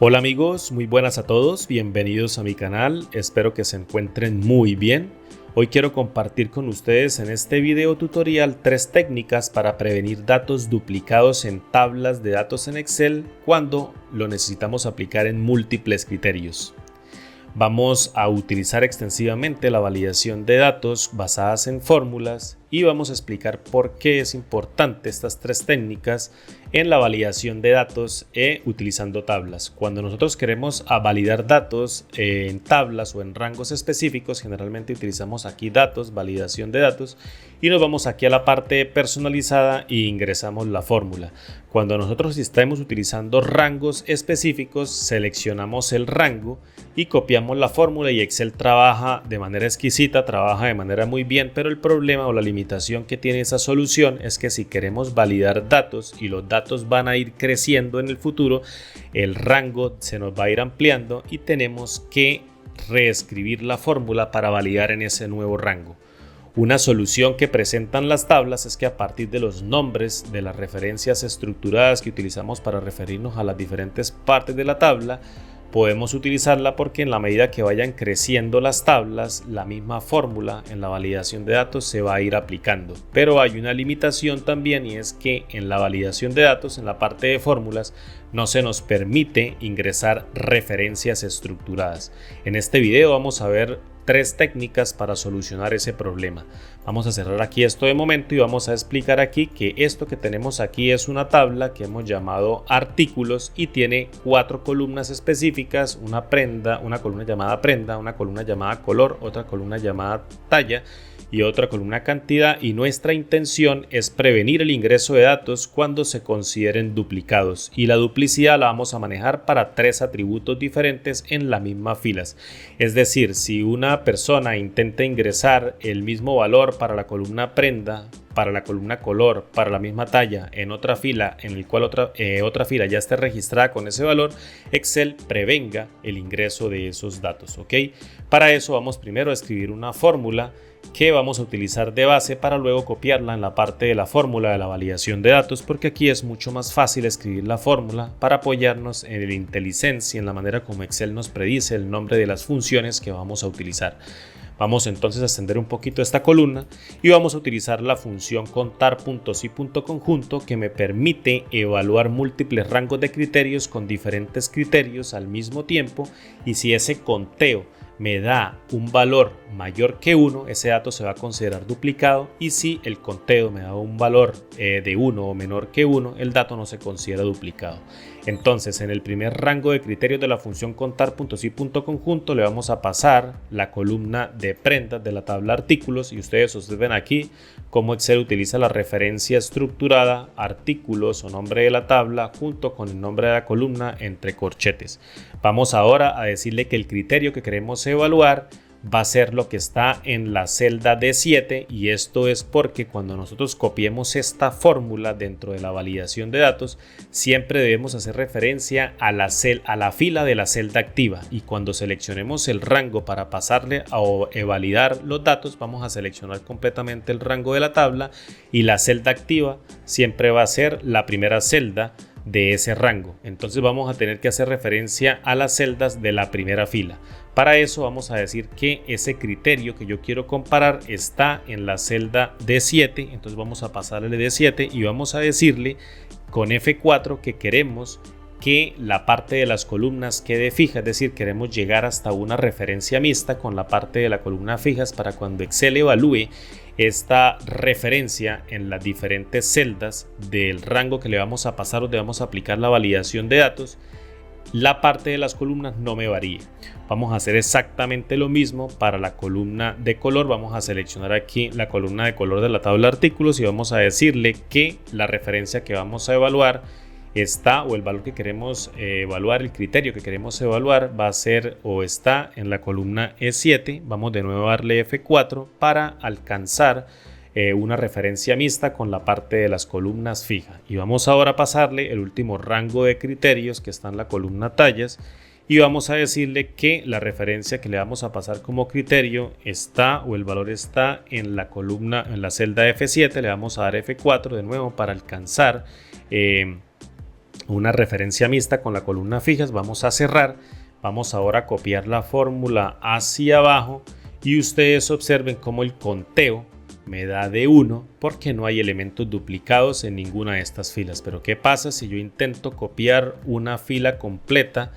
Hola amigos, muy buenas a todos, bienvenidos a mi canal, espero que se encuentren muy bien. Hoy quiero compartir con ustedes en este video tutorial 3 técnicas para prevenir datos duplicados en tablas de datos en Excel cuando lo necesitamos aplicar en múltiples criterios. Vamos a utilizar extensivamente la validación de datos basadas en fórmulas y vamos a explicar por qué es importante estas 3 técnicas en la validación de datos utilizando tablas. Cuando nosotros queremos validar datos en tablas o en rangos específicos, generalmente utilizamos aquí datos, validación de datos, y nos vamos aquí a la parte personalizada e ingresamos la fórmula. Cuando nosotros estamos utilizando rangos específicos, seleccionamos el rango y copiamos la fórmula y Excel trabaja de manera exquisita, trabaja de manera muy bien, pero el problema o la limitación que tiene esa solución es que si queremos validar datos y los datos van a ir creciendo en el futuro, el rango se nos va a ir ampliando y tenemos que reescribir la fórmula para validar en ese nuevo rango. Una solución que presentan las tablas es que a partir de los nombres de las referencias estructuradas que utilizamos para referirnos a las diferentes partes de la tabla, podemos utilizarla porque en la medida que vayan creciendo las tablas, la misma fórmula en la validación de datos se va a ir aplicando. Pero hay una limitación también, y es que en la validación de datos, en la parte de fórmulas, no se nos permite ingresar referencias estructuradas. En este video vamos a ver 3 técnicas para solucionar ese problema. Vamos a cerrar aquí esto de momento y vamos a explicar aquí que esto que tenemos aquí es una tabla que hemos llamado artículos y tiene 4 columnas específicas, una columna llamada prenda, una columna llamada color, otra columna llamada talla y otra columna cantidad, y nuestra intención es prevenir el ingreso de datos cuando se consideren duplicados, y la duplicidad la vamos a manejar para 3 atributos diferentes en las mismas filas. Es decir, si una persona intenta ingresar el mismo valor para la columna prenda, para la columna color, para la misma talla en otra fila en el cual otra fila ya esté registrada con ese valor, Excel prevenga el ingreso de esos datos, ¿ok? Para eso vamos primero a escribir una fórmula que vamos a utilizar de base para luego copiarla en la parte de la fórmula de la validación de datos, porque aquí es mucho más fácil escribir la fórmula para apoyarnos en el IntelliSense y en la manera como Excel nos predice el nombre de las funciones que vamos a utilizar. Vamos entonces a extender un poquito esta columna y vamos a utilizar la función contar puntos y punto conjunto, que me permite evaluar múltiples rangos de criterios con diferentes criterios al mismo tiempo, y si ese conteo me da un valor mayor que 1, ese dato se va a considerar duplicado, y si el conteo me da un valor de 1 o menor que 1, el dato no se considera duplicado. Entonces, en el primer rango de criterios de la función contar puntos y punto conjunto le vamos a pasar la columna de prendas de la tabla artículos, y ustedes observen aquí cómo Excel utiliza la referencia estructurada artículos o nombre de la tabla junto con el nombre de la columna entre corchetes. Vamos ahora a decirle que el criterio que queremos evaluar va a ser lo que está en la celda D7, y esto es porque cuando nosotros copiemos esta fórmula dentro de la validación de datos, siempre debemos hacer referencia a la fila de la celda activa, y cuando seleccionemos el rango para pasarle a validar los datos, vamos a seleccionar completamente el rango de la tabla, y la celda activa siempre va a ser la primera celda de ese rango. Entonces vamos a tener que hacer referencia a las celdas de la primera fila. Para eso vamos a decir que ese criterio que yo quiero comparar está en la celda D7, entonces vamos a pasarle D7 y vamos a decirle con F4 que queremos que la parte de las columnas quede fija, es decir, queremos llegar hasta una referencia mixta con la parte de la columna fijas para cuando Excel evalúe esta referencia en las diferentes celdas del rango que le vamos a pasar o le vamos a aplicar la validación de datos, la parte de las columnas no me varíe. Vamos a hacer exactamente lo mismo para la columna de color. Vamos a seleccionar aquí la columna de color de la tabla de artículos y vamos a decirle que la referencia que vamos a evaluar está, o el valor que queremos evaluar, el criterio que queremos evaluar va a ser o está en la columna E7. Vamos de nuevo a darle F4 para alcanzar una referencia mixta con la parte de las columnas fija, y vamos ahora a pasarle el último rango de criterios que está en la columna tallas, y vamos a decirle que la referencia que le vamos a pasar como criterio está, o el valor está en la columna, en la celda F7. Le vamos a dar F4 de nuevo para alcanzar una referencia mixta con la columna fijas. Vamos a cerrar, vamos ahora a copiar la fórmula hacia abajo y ustedes observen cómo el conteo me da de 1 porque no hay elementos duplicados en ninguna de estas filas. Pero ¿qué pasa si yo intento copiar una fila completa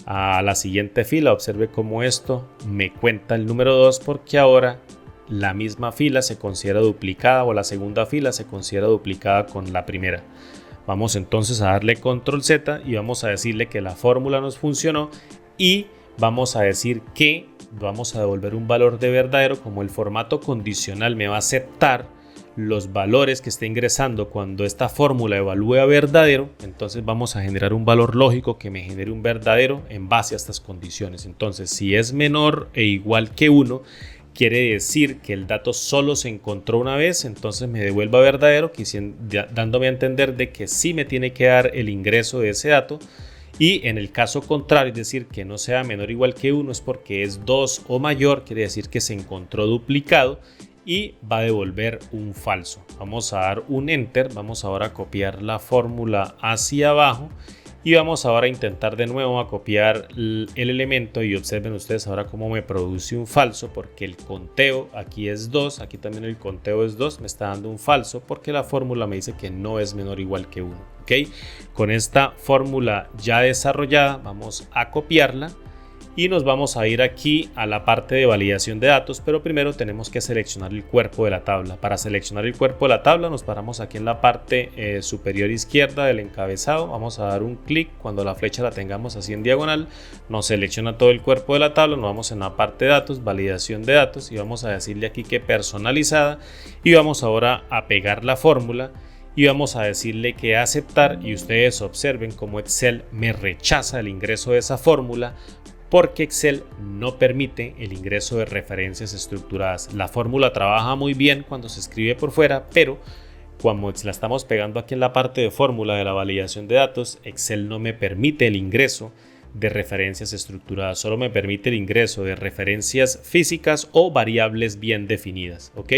a la siguiente fila? Observe cómo esto me cuenta el número 2 porque ahora la misma fila se considera duplicada, o la segunda fila se considera duplicada con la primera. Vamos entonces a darle control Z y vamos a decirle que la fórmula nos funcionó, y vamos a decir que vamos a devolver un valor de verdadero. Como el formato condicional me va a aceptar los valores que esté ingresando cuando esta fórmula evalúe a verdadero, entonces vamos a generar un valor lógico que me genere un verdadero en base a estas condiciones. Entonces, si es menor e igual que 1, quiere decir que el dato solo se encontró una vez, entonces me devuelva verdadero, dándome a entender de que sí me tiene que dar el ingreso de ese dato. Y en el caso contrario, es decir, que no sea menor o igual que 1, es porque es 2 o mayor, quiere decir que se encontró duplicado y va a devolver un falso. Vamos a dar un enter, vamos ahora a copiar la fórmula hacia abajo y vamos ahora a intentar de nuevo a copiar el elemento, y observen ustedes ahora cómo me produce un falso porque el conteo aquí es 2, aquí también el conteo es 2, me está dando un falso porque la fórmula me dice que no es menor o igual que 1. ¿Ok? Con esta fórmula ya desarrollada vamos a copiarla y nos vamos a ir aquí a la parte de validación de datos, pero primero tenemos que seleccionar el cuerpo de la tabla. Para seleccionar el cuerpo de la tabla nos paramos aquí en la parte superior izquierda del encabezado, vamos a dar un clic. Cuando la flecha la tengamos así en diagonal, nos selecciona todo el cuerpo de la tabla, nos vamos en la parte de datos, validación de datos, y vamos a decirle aquí que personalizada, y vamos ahora a pegar la fórmula y vamos a decirle que aceptar, y ustedes observen cómo Excel me rechaza el ingreso de esa fórmula porque Excel no permite el ingreso de referencias estructuradas. La fórmula trabaja muy bien cuando se escribe por fuera, pero cuando la estamos pegando aquí en la parte de fórmula de la validación de datos, Excel no me permite el ingreso de referencias estructuradas, solo me permite el ingreso de referencias físicas o variables bien definidas. ¿Ok?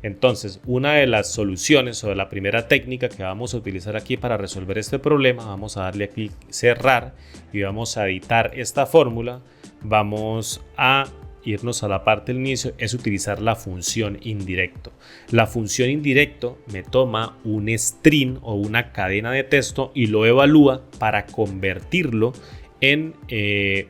Entonces, una de las soluciones o de la primera técnica que vamos a utilizar aquí para resolver este problema, vamos a darle aquí cerrar y vamos a editar esta fórmula. Vamos a irnos a la parte del inicio, es utilizar la función indirecto. La función indirecto me toma un string o una cadena de texto y lo evalúa para convertirlo en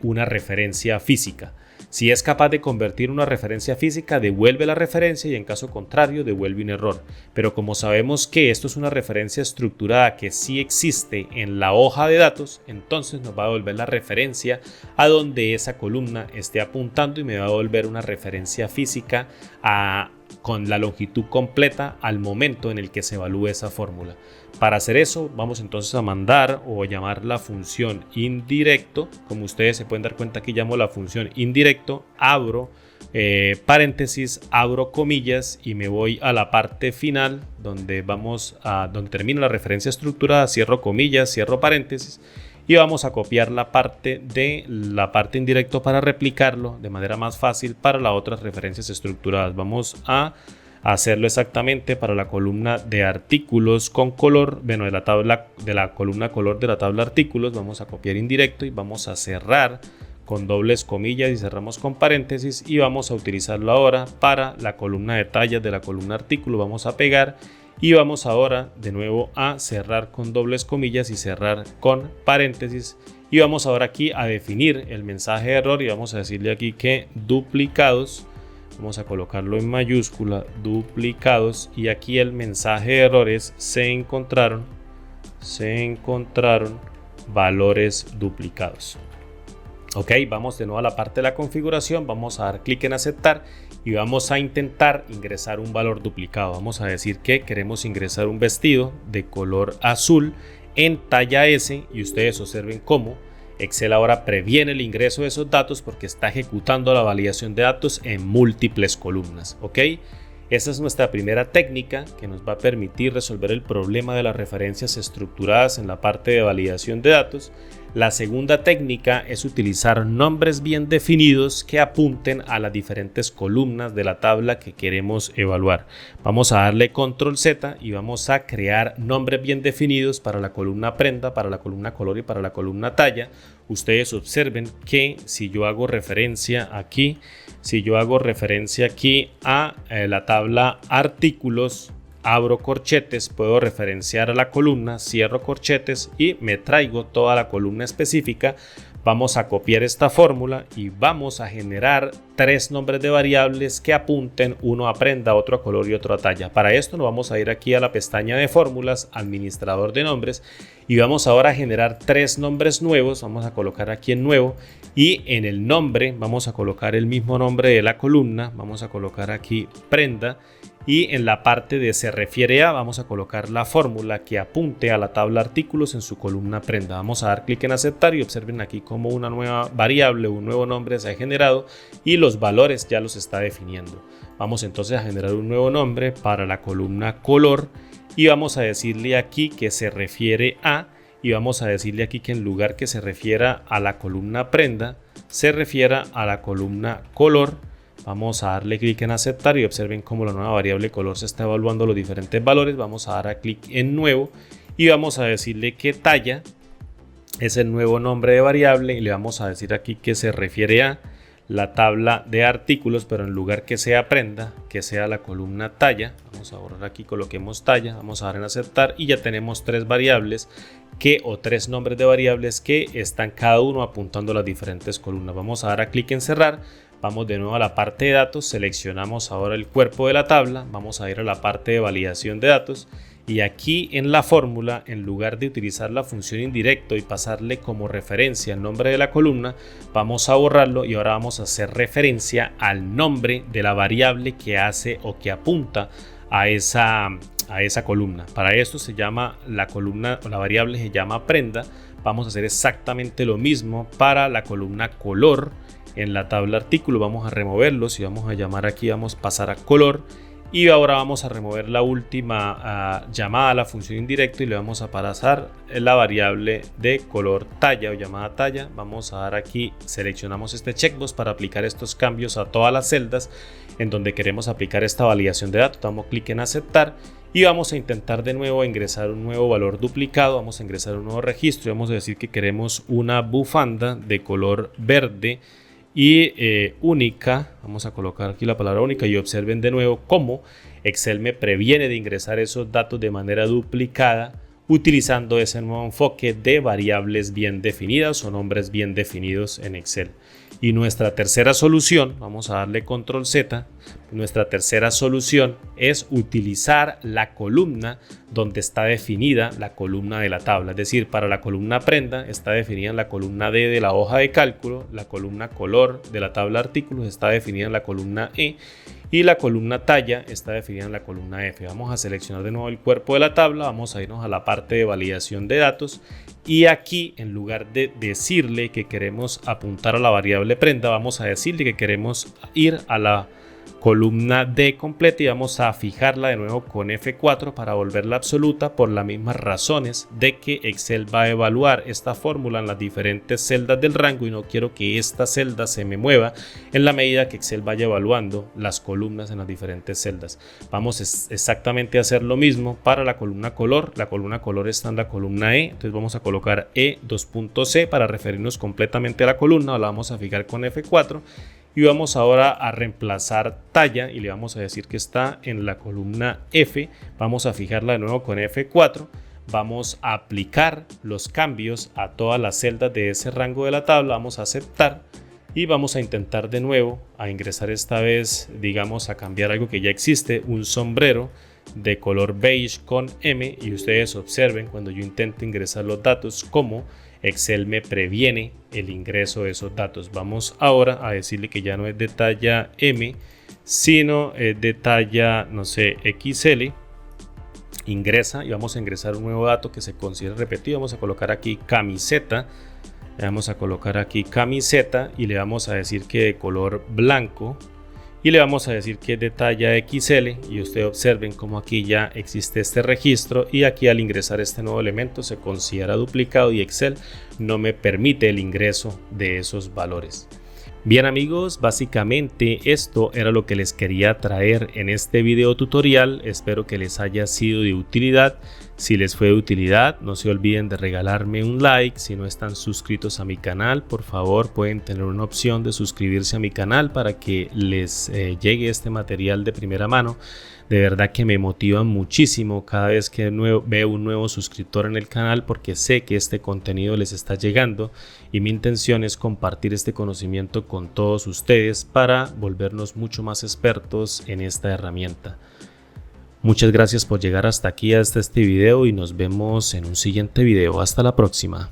una referencia física. Si es capaz de convertir una referencia física, devuelve la referencia, y en caso contrario devuelve un error. Pero como sabemos que esto es una referencia estructurada que sí existe en la hoja de datos, entonces nos va a devolver la referencia a donde esa columna esté apuntando y me va a devolver una referencia física con la longitud completa al momento en el que se evalúe esa fórmula. Para hacer eso vamos entonces a mandar o llamar la función indirecto. Como ustedes se pueden dar cuenta, aquí llamo la función indirecto, abro paréntesis, abro comillas y me voy a la parte final donde termina la referencia estructurada, cierro comillas, cierro paréntesis, y vamos a copiar la parte indirecto para replicarlo de manera más fácil para las otras referencias estructuradas. Vamos a hacerlo exactamente para la columna de artículos con color, de la columna color de la tabla artículos. Vamos a copiar indirecto y vamos a cerrar con dobles comillas y cerramos con paréntesis, y vamos a utilizarlo ahora para la columna de tallas de la columna artículo. Vamos a pegar y vamos ahora de nuevo a cerrar con dobles comillas y cerrar con paréntesis, y vamos ahora aquí a definir el mensaje de error y vamos a decirle aquí que duplicados. Vamos a colocarlo en mayúscula, duplicados, y aquí el mensaje de errores se encontraron valores duplicados. Ok, vamos de nuevo a la parte de la configuración, vamos a dar clic en aceptar y vamos a intentar ingresar un valor duplicado. Vamos a decir que queremos ingresar un vestido de color azul en talla S, y ustedes observen cómo Excel ahora previene el ingreso de esos datos porque está ejecutando la validación de datos en múltiples columnas. ¿Ok? Esa es nuestra primera técnica que nos va a permitir resolver el problema de las referencias estructuradas en la parte de validación de datos. La segunda técnica es utilizar nombres bien definidos que apunten a las diferentes columnas de la tabla que queremos evaluar. Vamos a darle control Z y vamos a crear nombres bien definidos para la columna prenda, para la columna color y para la columna talla. Ustedes observen que si yo hago referencia aquí, a la tabla artículos, abro corchetes, puedo referenciar a la columna, cierro corchetes y me traigo toda la columna específica. Vamos a copiar esta fórmula y vamos a generar tres nombres de variables que apunten, uno a prenda, otro a color y otro a talla. Para esto nos vamos a ir aquí a la pestaña de fórmulas, administrador de nombres, y vamos ahora a generar tres nombres nuevos. Vamos a colocar aquí en nuevo y en el nombre vamos a colocar el mismo nombre de la columna. Vamos a colocar aquí prenda. Y en la parte de se refiere a vamos a colocar la fórmula que apunte a la tabla artículos en su columna prenda. Vamos a dar clic en aceptar y observen aquí como una nueva variable, un nuevo nombre se ha generado y los valores ya los está definiendo. Vamos entonces a generar un nuevo nombre para la columna color y vamos a decirle aquí que se refiere a, y vamos a decirle aquí que en lugar que se refiera a la columna prenda, se refiera a la columna color. Vamos a darle clic en aceptar y observen cómo la nueva variable color se está evaluando los diferentes valores. Vamos a dar a clic en nuevo y vamos a decirle que talla es el nuevo nombre de variable y le vamos a decir aquí que se refiere a la tabla de artículos, pero en lugar que sea prenda, que sea la columna talla. Vamos a borrar aquí, coloquemos talla, vamos a dar en aceptar y ya tenemos tres variables o tres nombres de variables que están cada uno apuntando a las diferentes columnas. Vamos a dar a clic en cerrar. Vamos de nuevo a la parte de datos, seleccionamos ahora el cuerpo de la tabla, vamos a ir a la parte de validación de datos y aquí en la fórmula, en lugar de utilizar la función indirecto y pasarle como referencia el nombre de la columna, vamos a borrarlo y ahora vamos a hacer referencia al nombre de la variable que hace o que apunta a esa columna. Para esto se llama la columna o la variable se llama prenda. Vamos a hacer exactamente lo mismo para la columna color. En la tabla artículo vamos a removerlos y vamos a llamar aquí, vamos a pasar a color y ahora vamos a remover la última llamada a la función indirecta y le vamos a pasar la variable de color talla o llamada talla. Vamos a dar aquí, seleccionamos este checkbox para aplicar estos cambios a todas las celdas en donde queremos aplicar esta validación de datos. Damos clic en aceptar y vamos a intentar de nuevo ingresar un nuevo valor duplicado. Vamos a ingresar un nuevo registro y vamos a decir que queremos una bufanda de color verde y única. Vamos a colocar aquí la palabra única y observen de nuevo cómo Excel me previene de ingresar esos datos de manera duplicada utilizando ese nuevo enfoque de variables bien definidas o nombres bien definidos en Excel. Y nuestra tercera solución, vamos a darle control Z, nuestra tercera solución es utilizar la columna donde está definida la columna de la tabla. Es decir, para la columna prenda está definida en la columna D de la hoja de cálculo, la columna color de la tabla artículos está definida en la columna E y la columna talla está definida en la columna F. Vamos a seleccionar de nuevo el cuerpo de la tabla, vamos a irnos a la parte de validación de datos y aquí en lugar de decirle que queremos apuntar a la variable prenda, vamos a decirle que queremos ir a la columna D completa y vamos a fijarla de nuevo con F4 para volverla absoluta por las mismas razones de que Excel va a evaluar esta fórmula en las diferentes celdas del rango y no quiero que esta celda se me mueva en la medida que Excel vaya evaluando las columnas en las diferentes celdas. Vamos exactamente a hacer lo mismo para la columna color. La columna color está en la columna E, entonces vamos a colocar E2.C para referirnos completamente a la columna, la vamos a fijar con F4. Y vamos ahora a reemplazar talla y le vamos a decir que está en la columna F. Vamos a fijarla de nuevo con F4. Vamos a aplicar los cambios a todas las celdas de ese rango de la tabla. Vamos a aceptar y vamos a intentar de nuevo a ingresar esta vez, digamos, a cambiar algo que ya existe, un sombrero de color beige con M. Y ustedes observen cuando yo intento ingresar los datos como Excel me previene el ingreso de esos datos. Vamos ahora a decirle que ya no es de talla M, sino es de talla, no sé, XL. Ingresa y vamos a ingresar un nuevo dato que se considera repetido. Vamos a colocar aquí camiseta. Le vamos a colocar aquí camiseta y le vamos a decir que de color blanco y le vamos a decir que es de talla XL y ustedes observen como aquí ya existe este registro y aquí al ingresar este nuevo elemento se considera duplicado y Excel no me permite el ingreso de esos valores. Bien amigos, básicamente esto era lo que les quería traer en este video tutorial. Espero que les haya sido de utilidad. Si les fue de utilidad, no se olviden de regalarme un like. Si no están suscritos a mi canal, por favor pueden tener una opción de suscribirse a mi canal para que les llegue este material de primera mano. De verdad que me motiva muchísimo cada vez que veo un nuevo suscriptor en el canal, porque sé que este contenido les está llegando y mi intención es compartir este conocimiento con todos ustedes para volvernos mucho más expertos en esta herramienta. Muchas gracias por llegar hasta aquí, hasta este video, y nos vemos en un siguiente video. Hasta la próxima.